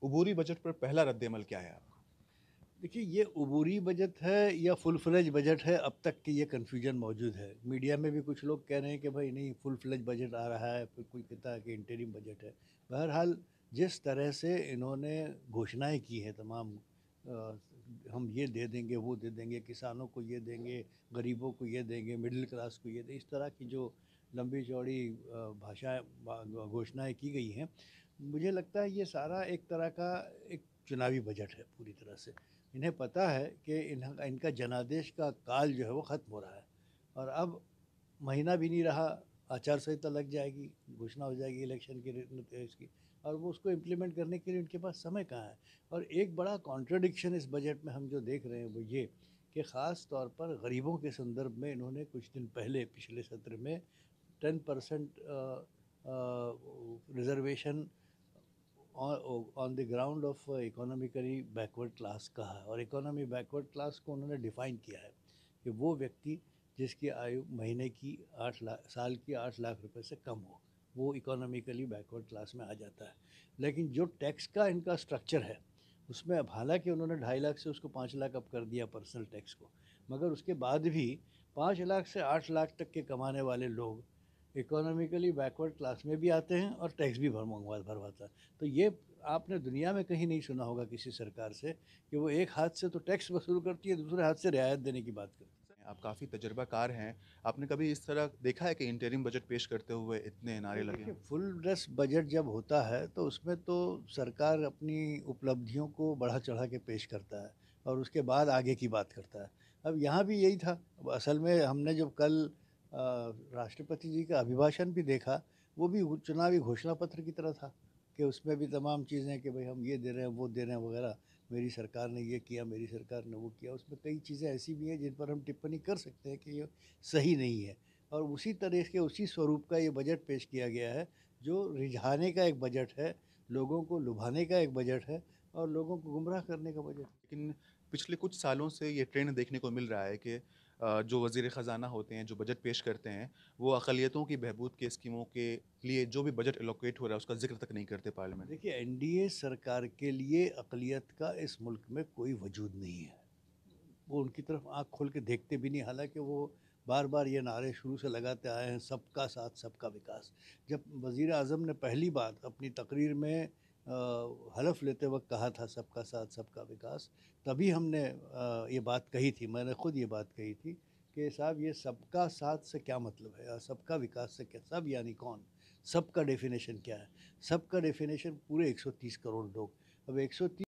अबूरी budget पर पहला रद्द-ए-अमल क्या है आपका? देखिए, ये अबूरी बजट है या फुल फ्लेज बजट है, अब तक की ये कन्फ्यूजन मौजूद है। मीडिया में भी कुछ लोग कह रहे हैं कि भाई नहीं, फुल फ्लेज बजट आ रहा है, फिर कोई कहता है कि इंटरिम बजट है। बहरहाल, जिस तरह से इन्होंने घोषणाएं की हैं तमाम, हम ये दे देंगे, वो दे देंगे, किसानों को ये देंगे, गरीबों को ये देंगे, मिडिल क्लास को ये दें, इस तरह की जो लंबी चौड़ी भाषाएं घोषणाएं की गई हैं, मुझे लगता है ये सारा एक तरह का एक चुनावी बजट है पूरी तरह से। इन्हें पता है कि इनका जनादेश का काल जो है वो ख़त्म हो रहा है, और अब महीना भी नहीं रहा, आचार संहिता लग जाएगी, घोषणा हो जाएगी इलेक्शन की, इसकी, और वो उसको इम्प्लीमेंट करने के लिए उनके पास समय कहाँ है। और एक बड़ा कॉन्ट्रडिक्शन इस बजट में हम जो देख रहे हैं वो ये कि ख़ास तौर पर गरीबों के संदर्भ में इन्होंने कुछ दिन पहले पिछले सत्र में 10% reservation on the ground of economically backward class कहा है, और इकोनॉमी बैकवर्ड क्लास को उन्होंने डिफ़ाइन किया है कि वो व्यक्ति जिसकी आयु महीने की 8 लाख, साल की 8 लाख रुपए से कम हो, वो इकोनॉमिकली बैकवर्ड क्लास में आ जाता है। लेकिन जो टैक्स का इनका स्ट्रक्चर है, उसमें अब हालांकि उन्होंने 2.5 लाख से उसको 5 लाख अप कर दिया पर्सनल टैक्स को, मगर उसके बाद भी 5 लाख से 8 लाख तक के कमाने वाले लोग इकोनॉमिकली बैकवर्ड क्लास में भी आते हैं और टैक्स भी भरवाता है। तो ये आपने दुनिया में कहीं नहीं सुना होगा किसी सरकार से कि वो एक हाथ से तो टैक्स वसूल करती है, दूसरे हाथ से रियायत देने की बात करती है। आप काफ़ी तजुर्बाकार हैं, आपने कभी इस तरह देखा है कि इंटरिम बजट पेश करते हुए इतने नारे नहीं, लगे देखिए, हों? फुल ड्रेस बजट जब होता है तो उसमें तो सरकार अपनी उपलब्धियों को बढ़ा चढ़ा के पेश करता है और उसके बाद आगे की बात करता है। अब यहाँ भी यही था। अब असल में हमने जब कल राष्ट्रपति जी का अभिभाषण भी देखा, वो भी चुनावी घोषणा पत्र की तरह था कि उसमें भी तमाम चीज़ें कि भाई हम ये दे रहे हैं, वो दे रहे हैं वगैरह, मेरी सरकार ने ये किया, मेरी सरकार ने वो किया। उसमें कई चीज़ें ऐसी भी हैं जिन पर हम टिप्पणी कर सकते हैं कि ये सही नहीं है, और उसी तरह के उसी स्वरूप का ये बजट पेश किया गया है, जो रिझाने का एक बजट है, लोगों को लुभाने का एक बजट है, और लोगों को गुमराह करने का बजट है। लेकिन पिछले कुछ सालों से ये ट्रेंड देखने को मिल रहा है कि जो वज़ीर ख़ज़ाना होते हैं, जो बजट पेश करते हैं, वो अक़लियतों की बहबूद के स्कीमों के लिए जो भी बजट एलोकेट हो रहा है, उसका ज़िक्र तक नहीं करते पार्लियामेंट में। देखिए, एनडीए सरकार के लिए अक़लियत का इस मुल्क में कोई वजूद नहीं है। वो उनकी तरफ आँख खोल के देखते भी नहीं, हालाँकि वो बार-बार ये नारे शुरू से लगाते आए हैं, सबका साथ, सबका विकास। जब वज़ीर आज़म ने पहली बार अपनी तकरीर में हलफ़ लेते वक़्त कहा था सबका साथ, सबका विकास, तभी हमने ये बात कही थी, मैंने खुद ये बात कही थी कि साहब, ये सबका साथ से क्या मतलब है और सबका विकास से क्या, सब यानी कौन? सबका डेफ़िनेशन क्या है? सबका डेफ़िनेशन पूरे 130 करोड़ लोग। अब 130